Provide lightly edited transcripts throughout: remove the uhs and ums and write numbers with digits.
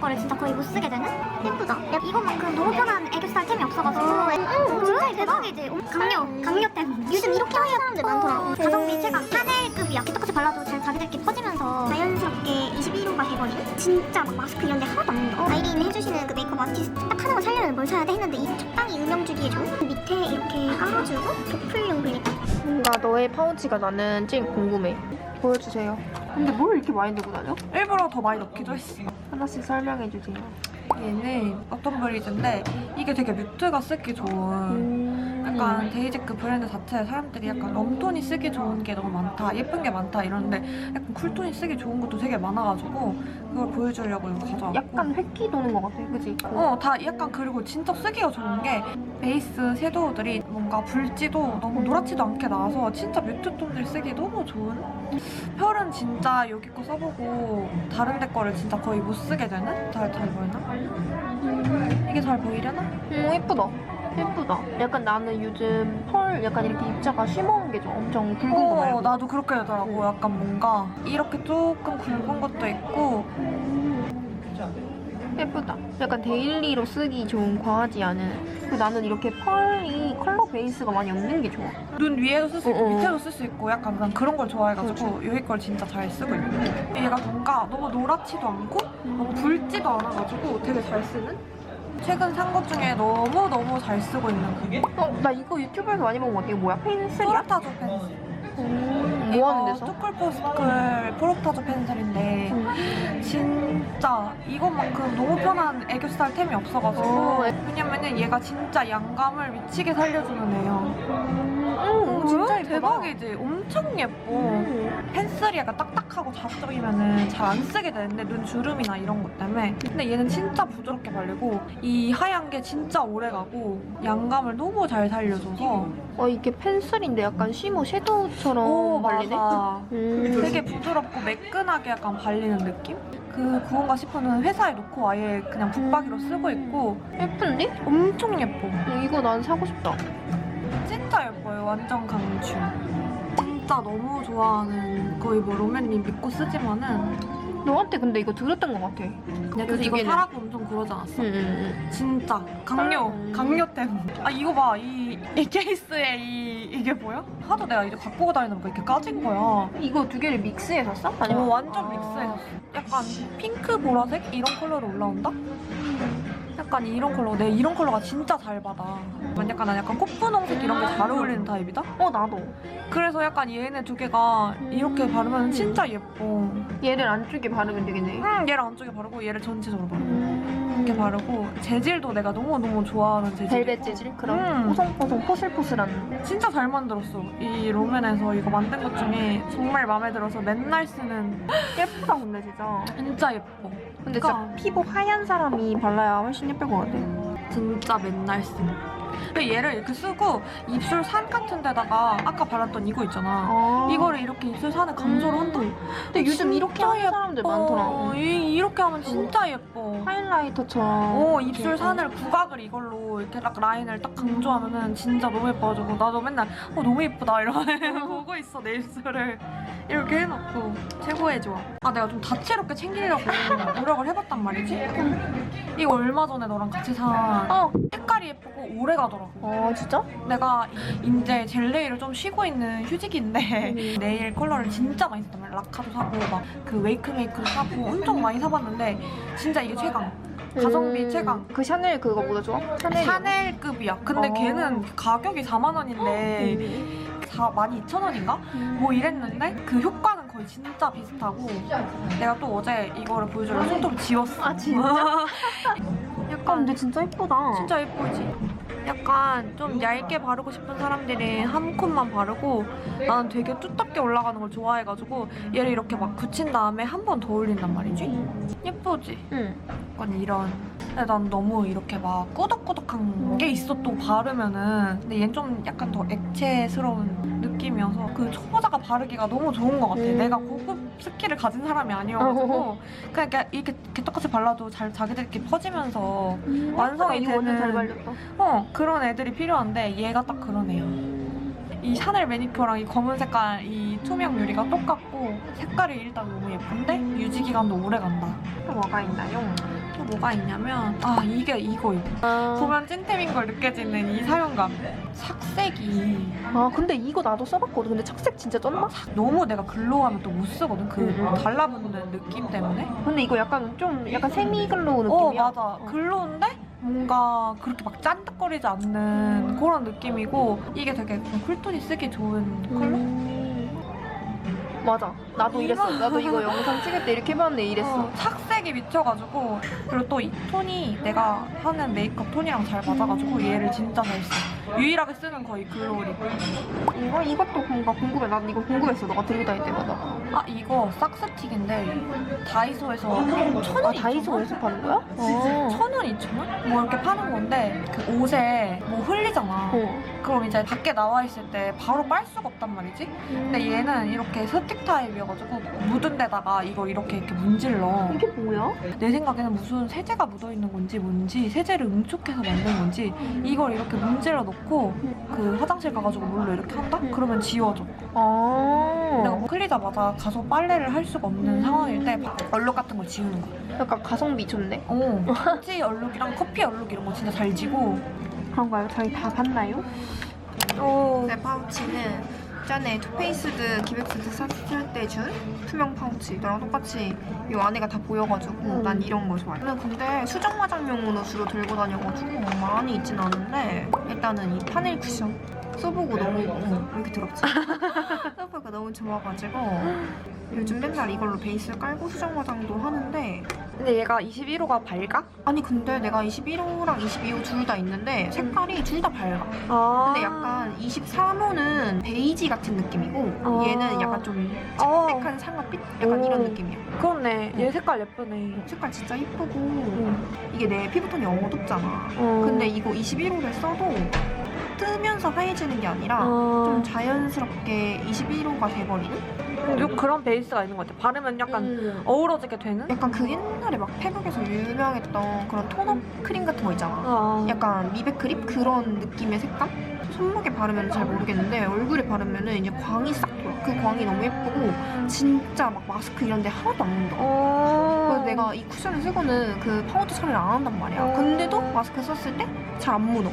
거를 진짜 거의 못 쓰게 되는? 예쁘다. 이것만큼 너무 편한 애교살 템이 없어가지고 진짜 대박이지. 강력템. 요즘 이렇게 하는 사람들 많더라고. 가성비 최강. 샤넬급이야. 똑같이 발라도 잘 자기들끼리 퍼지면서 자연스럽게 21호가 돼버린. 진짜 막 마스크 이런 데 하나도 안 묻어. 아이린 해주시는 그 메이크업 아티스트 딱 하나만 살려면 뭘 사야 돼 했는데 이 적당히 음영주기에 좋은 밑에 이렇게 깔아주고 도플용 글리터. 뭔가 너의 파우치가 나는 제일 궁금해. 보여주세요. 근데 뭘 이렇게 많이 들고 다녀? 일부러 더 많이 넣기도 했어. 하나씩 설명해주세요. 얘는 어떤 브리즈인데 이게 되게 뮤트가 쓰기 좋은 약간 데이지크 브랜드 자체에 사람들이 약간 웜톤이 쓰기 좋은 게 너무 많다, 예쁜 게 많다 이러는데 약간 쿨톤이 쓰기 좋은 것도 되게 많아가지고 그걸 보여주려고 이거 가져왔고. 약간 획기 도는 것 같아, 그지? 다 약간. 그리고 진짜 쓰기가 좋은 게 베이스 섀도우들이 뭔가 붉지도 너무 노랗지도 않게 나와서 진짜 뮤트 톤들 쓰기 너무 좋은? 펄은 진짜 여기 거 써보고 다른 데 거를 진짜 거의 못 쓰게 되는? 잘 보이나? 이게 잘 보이려나? 예쁘다. 예쁘다. 약간 나는 요즘 펄 약간 이렇게 입자가 쉬머한 게 좀 엄청 굵은 거 말고. 나도 그렇게 되더라고. 약간 뭔가 이렇게 조금 굵은 것도 있고. 예쁘다. 약간 데일리로 쓰기 좋은 과하지 않은. 그리고 나는 이렇게 펄이 컬러 베이스가 많이 없는 게 좋아. 눈 위에도 쓸 수 있고 어어. 밑에도 쓸 수 있고 약간 난 그런 걸 좋아해가지고 여기 걸 진짜 잘 쓰고 있고. 얘가 뭔가 너무 노랗지도 않고 너무 붉지도 않아가지고 되게 잘 쓰는? 최근 산 것 중에 너무너무 잘 쓰고 있는 그게? 나 이거 유튜브에서 많이 본 것 같아. 이거 뭐야? 펜슬이야? 포르타조 펜슬. 뭐 하는 데서? 투쿨포스쿨 포르타조 펜슬인데 진짜 이것만큼 너무 편한 애교살 템이 없어가지고. 왜냐면은 얘가 진짜 양감을 미치게 살려주는 애야. 진짜 예쁘다. 대박이지? 엄청 예뻐. 펜슬이 약간 딱딱하고 자극적이면은 잘 안 쓰게 되는데 눈 주름이나 이런 것 때문에. 근데 얘는 진짜 부드럽게 발리고 이 하얀 게 진짜 오래가고 양감을 너무 잘 살려줘서. 이게 펜슬인데 약간 쉬머 섀도우처럼 발리네? 맞아. 되게 부드럽고 매끈하게 약간 발리는 느낌? 그건가 싶으면 회사에 놓고 아예 그냥 붙박이로 쓰고 있고. 예쁜데? 엄청 예뻐. 이거 난 사고 싶다. 진짜 예뻐요. 완전 강추. 진짜 너무 좋아하는, 거의 뭐 롬앤립 믿고 쓰지만은. 너한테 근데 이거 들었던 것 같아. 그래서 이거 사라고 엄청 그러지 않았어? 진짜 강요템. 이거 봐. 이 케이스에 이게 뭐야? 하도 내가 이제 갖고 다니는 거 이렇게 까진 거야. 이거 두 개를 믹스해서 써? 아니면 완전 믹스해서. 약간 핑크 보라색 이런 컬러로 올라온다? 약간 이런 컬러. 내 이런 컬러가 진짜 잘 받아. 난 약간 꽃분홍색 이런 게 잘 어울리는 타입이다? 나도. 그래서 약간 얘네 두 개가 이렇게 바르면 진짜 예뻐. 얘를 안쪽에 바르면 되겠네. 얘를 안쪽에 바르고 얘를 전체적으로 바르고. 이렇게 바르고 재질도 내가 너무너무 좋아하는 재질. 벨벳 재질? 그럼 뽀송뽀송 포슬포슬한. 진짜 잘 만들었어. 이 롬앤에서 이거 만든 것 중에 정말 마음에 들어서 맨날 쓰는. 예쁘다 근데 진짜. 진짜 예뻐. 근데 그러니까 진짜 피부 하얀 사람이 발라야 훨씬 예쁠 것 같아. 진짜 맨날 쓰. 근데 얘를 이렇게 쓰고 입술 산 같은 데다가 아까 발랐던 이거 있잖아. 이거를 이렇게 입술 산에 강조를 한다. 근데 요즘 이렇게 하는 사람들 많더라고. 이렇게 하면 진짜 예뻐. 하이라이터처럼. 입술 산을 구각을 이걸로 이렇게 딱 라인을 딱 강조하면은 진짜 너무 예뻐가지고 나도 맨날 너무 예쁘다 이러면 보고 있어 내 입술을. 이렇게 해놓고 최고의 조합. 내가 좀 다채롭게 챙기려고 노력을 해봤단 말이지. 이거 얼마 전에 너랑 같이 산 색깔이 예쁘고 오래 가더라고. 진짜? 내가 이제 젤 네일을 좀 쉬고 있는 휴직인데 네일 컬러를 진짜 많이 샀단 말이야. 라카도 사고 막 그 웨이크메이크도 사고 엄청 많이 사봤는데 진짜 이게 최강. 가성비 최강. 그 샤넬 그거보다 좋아? 샤넬급이야. 근데 걔는 가격이 4만 원인데 12,000원인가? 뭐 이랬는데 그 효과는 거의 진짜 비슷하고. 내가 또 어제 이거를 보여주려고 손톱을 지웠어. 진짜? 약간 근데 진짜 예쁘다. 진짜 예쁘지? 약간 좀 얇게 바르고 싶은 사람들이 한 컷만 바르고 나는 되게 뚜텁게 올라가는 걸 좋아해가지고 얘를 이렇게 막 굳힌 다음에 한 번 더 올린단 말이지? 예쁘지? 응. 약간 이런. 근데 난 너무 이렇게 막 꾸덕꾸덕한 게 있어 또 바르면은. 근데 얘는 좀 약간 더 액체스러운 느낌이어서 그 초보자가 바르기가 너무 좋은 것 같아. 내가 고급 스킬을 가진 사람이 아니어가지고 그냥 이렇게 똑같이 발라도 잘 자기들끼리 퍼지면서 완성이 이거 완전 잘 되는 발렸다. 그런 애들이 필요한데 얘가 딱 그런 애야. 이 샤넬 매니큐어랑 이 검은 색깔 이 투명 유리가 똑같고 색깔이 일단 너무 예쁜데 유지 기간도 오래 간다. 또 뭐가 있나요? 또 뭐가 있냐면 이게 이거요. 보면 찐템인 걸 느껴지는 이 사용감. 착색이 근데 이거 나도 써봤거든. 근데 착색 진짜 쩐다? 너무 내가 글로우하면 또 못 쓰거든. 그 달라붙는 느낌 때문에. 근데 이거 약간 약간 세미 글로우 느낌이야. 맞아. 글로우인데 뭔가 그렇게 막 짠득거리지 않는 그런 느낌이고 이게 되게 쿨톤이 쓰기 좋은 컬러? 맞아. 나도 이랬어. 나도 이거 영상 찍을 때 이렇게 해봤는데 이랬어. 착색이 미쳐가지고 그리고 또 이 톤이 내가 하는 메이크업 톤이랑 잘 맞아가지고 얘를 진짜 잘 써. 유일하게 쓰는 거의 글로우 립. 이것도 뭔가 궁금해. 나도 이거 궁금했어. 너가 들고 다닐 때마다. 이거 싹스틱인데 다이소에서 1,000원, 다이소에서 파는 거야? 1,000원, 2,000원? 뭐 이렇게 파는 건데 그 옷에 뭐 흘리잖아. 그럼 이제 밖에 나와 있을 때 바로 빨 수가 없단 말이지. 근데 얘는 이렇게 스틱 타입이어가지고 묻은 데다가 이거 이렇게 문질러. 이게 뭐야? 내 생각에는 무슨 세제가 묻어있는 건지 뭔지 세제를 응축해서 만든 건지 이걸 이렇게 문질러 놓고 그 화장실 가가지고 물로 이렇게 한다? 그러면 지워져. 내가 뭐 흘리자마자 가서 빨래를 할 수가 없는 상황일 때 얼룩 같은 걸 지우는 거야. 약간 가성비 좋네. 파지 얼룩이랑 커피 얼룩 이런 거 진짜 잘 지고. 그런가요? 저희 다 봤나요? 내 파우치는 전에 투페이스드 기백스드 샀을 때 준 투명 파우치 이거랑 똑같이 이 안에가 다 보여가지고 난 이런 거 좋아해. 저는 근데 수정 화장용으로 주로 들고 다녀가지고 많이 있진 않은데 일단은 이 파넬 쿠션 써보고 너무 왜 이렇게 더럽지? 써보고 너무 좋아가지고 요즘 맨날 이걸로 베이스 깔고 수정 화장도 하는데 근데 얘가 21호가 밝아? 아니 근데 내가 21호랑 22호 둘 다 있는데 색깔이 둘 다 밝아. 근데 약간 23호는 베이지 같은 느낌이고 얘는 약간 좀 창백한 상아빛? 약간 이런 느낌이야. 그렇네. 얘 색깔 예쁘네. 색깔 진짜 이쁘고 이게 내 피부톤이 어둡잖아. 근데 이거 21호를 써도 뜨면서 하얘지는 게 아니라 좀 자연스럽게 21호가 돼버리는? 그런 베이스가 있는 것 같아. 바르면 약간 어우러지게 되는? 약간 그 옛날에 막 태국에서 유명했던 그런 톤업 크림 같은 거 있잖아. 약간 미백 크림? 그런 느낌의 색감? 손목에 바르면 잘 모르겠는데 얼굴에 바르면 이제 광이 싹 돌아. 그 광이 너무 예쁘고 진짜 막 마스크 이런 데 하나도 안 묻어. 그래서 내가 이 쿠션을 쓰고는 그 파우더 처리를 안 한단 말이야. 근데도 마스크 썼을 때 잘 안 묻어.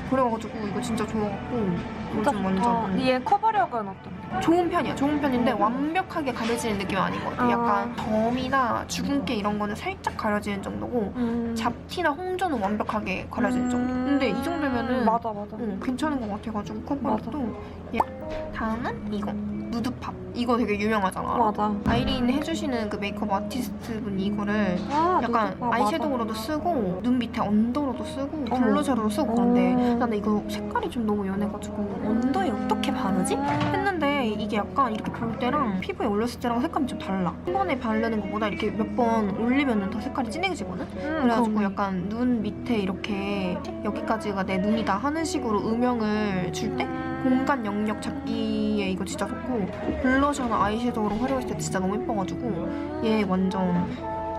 그래가지고 이거 진짜 좋아갖고 요즘 완전 얘 커버력은 어떤데? 좋은 편이야. 좋은 편인데 완벽하게 가려지는 느낌은 아닌 것 같아. 약간 점이나 주근깨 이런 거는 살짝 가려지는 정도고 잡티나 홍조는 완벽하게 가려지는 정도. 근데 이 정도면은 맞아. 괜찮은 것 같아가지고 커버력도. 다음은 이거 누드팝. 이거 되게 유명하잖아. 맞아. 아이린 해주시는 그 메이크업 아티스트 분이 이거를 약간 아이섀도우로도 쓰고 눈 밑에 언더로도 쓰고 블러셔로도 쓰고 그런데 나는 이거 색깔이 좀 너무 연해가지고 언더에 어떻게 바르지? 했는데 이게 약간 이렇게 볼 때랑 피부에 올렸을 때랑 색감이 좀 달라. 한 번에 바르는 것보다 이렇게 몇 번 올리면 더 색깔이 진해지거든? 그래가지고 약간 눈 밑에 이렇게 여기까지가 내 눈이다 하는 식으로 음영을 줄 때 공간 영역 잡기에 이거 진짜 좋고 블러셔나 아이섀도우로 활용했을 때 진짜 너무 예뻐가지고 얘 완전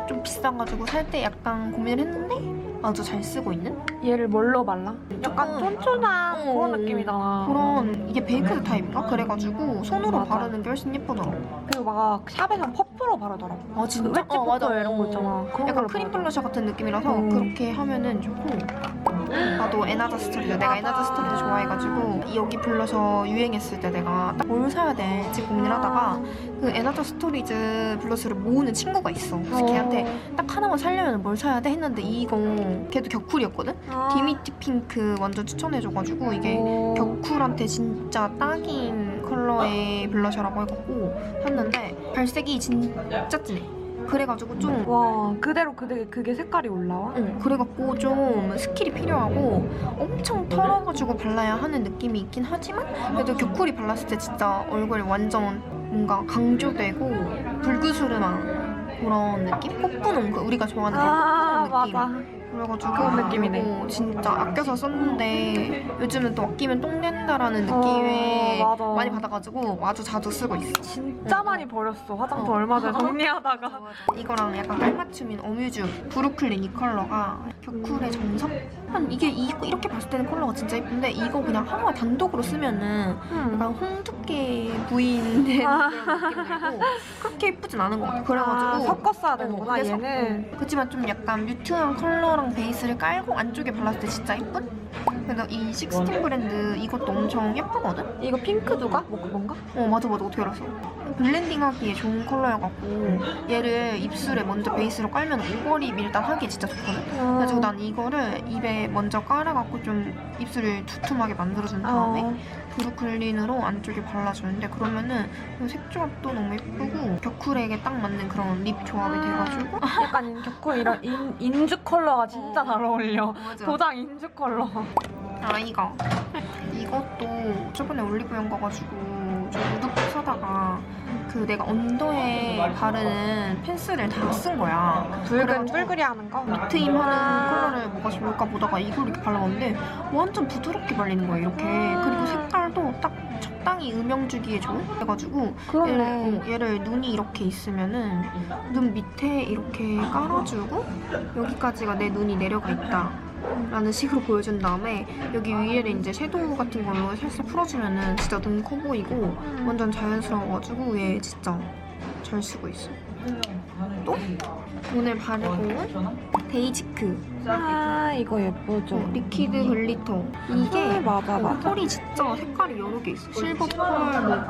좀 비싸가지고 살 때 약간 고민을 했는데 아주 잘 쓰고 있는? 얘를 뭘로 발라? 약간 쫀쫀한 그런 느낌이잖아. 그런 이게 베이크드 타입인가? 그래가지고 손으로 맞아. 바르는 게 훨씬 예쁘더라고. 그리고 막 샵에서 퍼프로 바르더라고. 아 진짜? 웨지 퍼프 이런 거 있잖아. 그런 약간 걸로 크림 바르더라고. 블러셔 같은 느낌이라서 그렇게 하면은 좋고. 나도 에나자 스토리죠. 내가 에나자 스토리도 좋아해가지고 여기 블러셔 유행했을 때 내가 딱 뭘 사야 될지 고민을 하다가 그 에나자 스토리즈 블러셔를 모으는 친구가 있어. 그래서 걔한테 딱 하나만 살려면 뭘 사야 돼 했는데 이거 걔도 격쿨이었거든? 디미티 핑크 완전 추천해줘가지고 이게 격쿨한테 진짜 딱인 컬러의 블러셔라고 해갖고 샀는데 발색이 진짜 진해. 그래가지고 좀 와 그대로 그게 색깔이 올라와? 그래갖고 좀 스킬이 필요하고 엄청 털어가지고 발라야 하는 느낌이 있긴 하지만 그래도 격쿨이 발랐을 때 진짜 얼굴이 완전 뭔가 강조되고 불그스름한 그런 느낌? 꽃분홍 우리가 좋아하는 그런 꽃분홍 느낌. 맞아. 그래가지고 그런 느낌이네. 진짜 아껴서 썼는데 요즘은 또 아끼면 똥 된다라는 느낌에 맞아. 많이 받아가지고 아주 자주 쓰고 있어. 진짜 많이 버렸어. 화장품 얼마 전에 정리하다가. 이거랑 약간 깔맞춤인 어뮤즈 브루클린 이 컬러가 격쿨의 정석? 이게 이렇게 봤을 때는 컬러가 진짜 예쁜데 이거 그냥 하루에 단독으로 쓰면은 약간 홍두깨 부인 되는 그런 느낌 들고 그렇게 예쁘진 않은 것 같아. 그래가지고 섞어 써야 되는구나 근데 얘는. 그렇지만 좀 약간 뮤트한 컬러랑 베이스를 깔고 안쪽에 발랐을 때 진짜 예쁜? 그래서 이 식스틴 브랜드 이것도 엄청 예쁘거든? 이거 핑크 두가? 뭐 그건가? 맞아 어떻게 알았어? 블렌딩하기에 좋은 컬러여갖고 얘를 입술에 먼저 베이스로 깔면 오버립 일단 하기 진짜 좋거든? 그래가지고 난 이거를 입에 먼저 깔아갖고 좀 입술을 두툼하게 만들어준 다음에 브루클린으로 안쪽에 발라주는데 그러면은 색조합도 너무 예쁘고 격쿨에게 딱 맞는 그런 립 조합이 돼가지고 약간 격쿨 이런 인주 컬러가 진짜 잘 어울려. 맞아. 도장 인주 컬러. 이것도 저번에 올리브영 가가지고 저 무드북 사다가 그 내가 언더에 바르는 펜슬을 다 쓴 거야. 붉은 뿔그리 하는 거? 트임 하는 컬러를 뭐가 좋을까 보다가 이걸 이렇게 발라봤는데 완전 부드럽게 발리는 거야 이렇게. 그리고 색깔도 딱 적당히 음영 주기에 좋은? 그래가지고 그러네. 얘를 눈이 이렇게 있으면은 눈 밑에 이렇게 깔아주고 여기까지가 내 눈이 내려가 있다 라는 식으로 보여준 다음에 여기 위에를 이제 섀도우 같은 걸로 살짝 풀어주면은 진짜 눈 커 보이고 완전 자연스러워가지고 얘 진짜 잘 쓰고 있어. 또 오늘 바르고 온 데이지크 이거 예쁘죠? 리퀴드 글리터. 이게 맞아. 펄이 진짜 색깔이 여러 개 있어. 실버 펄, 뭐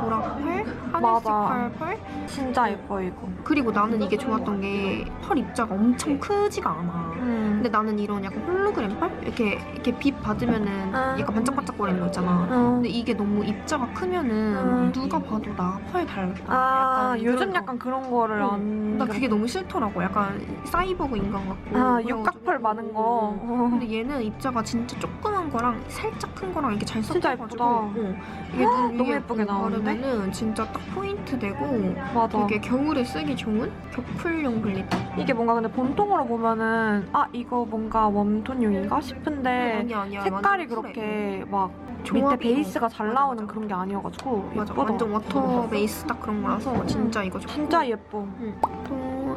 보라 펄, 하늘 맞아. 색깔 펄. 진짜 예뻐 이거. 그리고 나는 이게 좋았던 게 펄 입자가 엄청 크지가 않아. 근데 나는 이런 약간 홀로그램 펄? 이렇게 빛 받으면은 약간 반짝반짝거리는 거 있잖아. 근데 이게 너무 입자가 크면은 누가 봐도 나 펄 닮았다. 요즘 약간 그런 거를 안. 나 그게 너무 싫더라고. 약간 사이버그 인간 같고. 육각펄 많은 거. 근데 얘는 입자가 진짜 조그만 거랑 살짝 큰 거랑 이렇게 잘 진짜 섞여가지고 예쁘다. 이게 눈 너무 위에 예쁘게 나오는데? 바르면은 진짜 딱 포인트 되고 맞아. 되게 겨울에 쓰기 좋은 격쿨용 글리터. 이게 뭔가 근데 본통으로 보면은 이거 뭔가 웜톤용인가 싶은데 아니야. 색깔이 완전 그렇게 막 밑에 조합이 베이스가 잘 맞아, 나오는 맞아. 그런 게 아니어가지고 맞아. 예쁘다. 완전 워터 베이스 딱 그런 거라서 진짜 이거 좋고. 진짜 예뻐.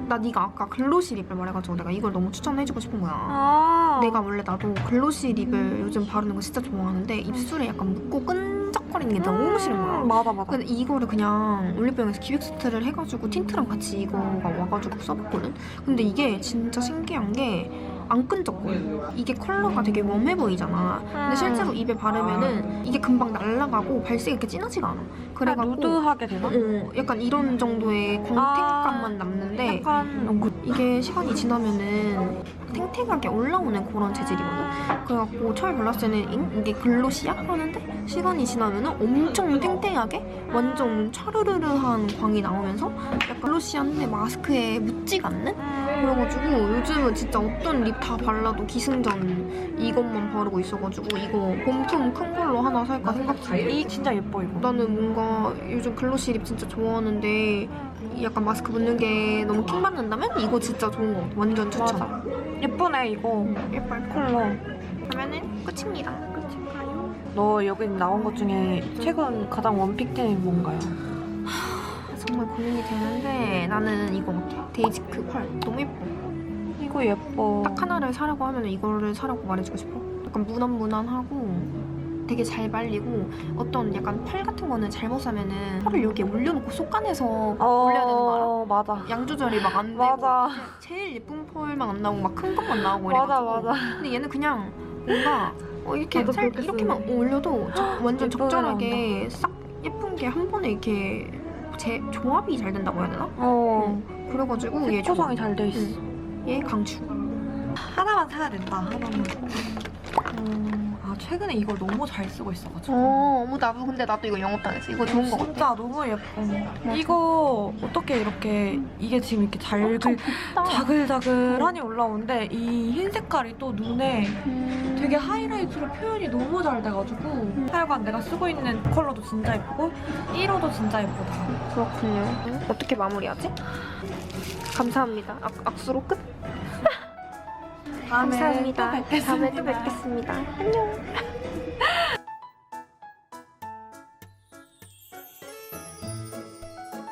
나 네가 아까 글로시 립을 말해가지고 내가 이걸 너무 추천해주고 싶은 거야. 내가 원래 나도 글로시 립을 요즘 바르는 거 진짜 좋아하는데 입술에 약간 묻고 끈적거리는 게 너무 싫은 거야. 맞아. 근데 이거를 그냥 올리브영에서 기획 세트를 해가지고 틴트랑 같이 이거가 와가지고 써봤거든? 근데 이게 진짜 신기한 게 안 끈적거려. 이게 컬러가 되게 웜해 보이잖아. 근데 실제로 입에 바르면은 이게 금방 날아가고 발색이 이렇게 진하지가 않아. 그래가지고 누드하게 되나? 약간 이런 정도의 광택감만 남는데 약간 이게 시간이 지나면은 탱탱하게 올라오는 그런 재질이거든? 그래갖고 처음에 발랐을 때는 이게 글로시야? 하는데 시간이 지나면은 엄청 탱탱하게 완전 차르르르한 광이 나오면서 약간 글로시한데 마스크에 묻지가 않는? 그래가지고 요즘은 진짜 어떤 립 다 발라도 기승전 이것만 바르고 있어가지고 이거 봄톤 큰 걸로 하나 살까 생각 중이야. 이 진짜 예뻐 이거. 나는 뭔가 요즘 글로시 립 진짜 좋아하는데 약간 마스크 묻는 게 너무 킹받는다면 이거 진짜 좋은 거 같아. 완전 추천. 맞아. 예쁘네 이거. 예쁠 컬러. 그러면은 끝입니다. 끝인가요? 너 여기 나온 것 중에 최근 가장 원픽템이 뭔가요? 정말 고민이 되는데 나는 이거 같아. 데이지크 펄 너무 예뻐. 이거 예뻐. 딱 하나를 사라고 하면 이거를 사라고 말해주고 싶어. 약간 무난무난하고 되게 잘 발리고 어떤 약간 펄 같은 거는 잘못 사면은 펄을 여기에 올려놓고 쏙간해서 올려야 되는 거 알아? 맞아. 양 조절이 막 안 되고 맞아. 제일 예쁜 펄만 안 나오고 막 큰 것만 나오고 맞아, 이래가지고 맞아. 근데 얘는 그냥 뭔가 이렇게 나도 그렇게 이렇게만 올려도 완전 예쁘게 적절하게 싹 예쁜 게 한 번에 이렇게 조합이 잘 된다고 해야 되나? 그래가지고 얘 좋아. 색조성이 잘 돼 있어. 얘 강추. 하나만 사야 된다. 하나만. 최근에 이걸 너무 잘 쓰고 있어가지고. 나도 이거 영업당했어. 이거 좋은 거 같아. 진짜 너무 예뻐. 이거 어떻게 이렇게 이게 지금 이렇게 자글자글하니 올라오는데 이 흰 색깔이 또 눈에 되게 하이라이트로 표현이 너무 잘 돼가지고 하여간 내가 쓰고 있는 컬러도 진짜 예쁘고 1호도 진짜 예쁘다. 그렇군요. 어떻게 마무리하지? 감사합니다. 악수로 끝? 다음에 감사합니다. 또 뵙겠습니다. 다음에 또 뵙겠습니다. 안녕.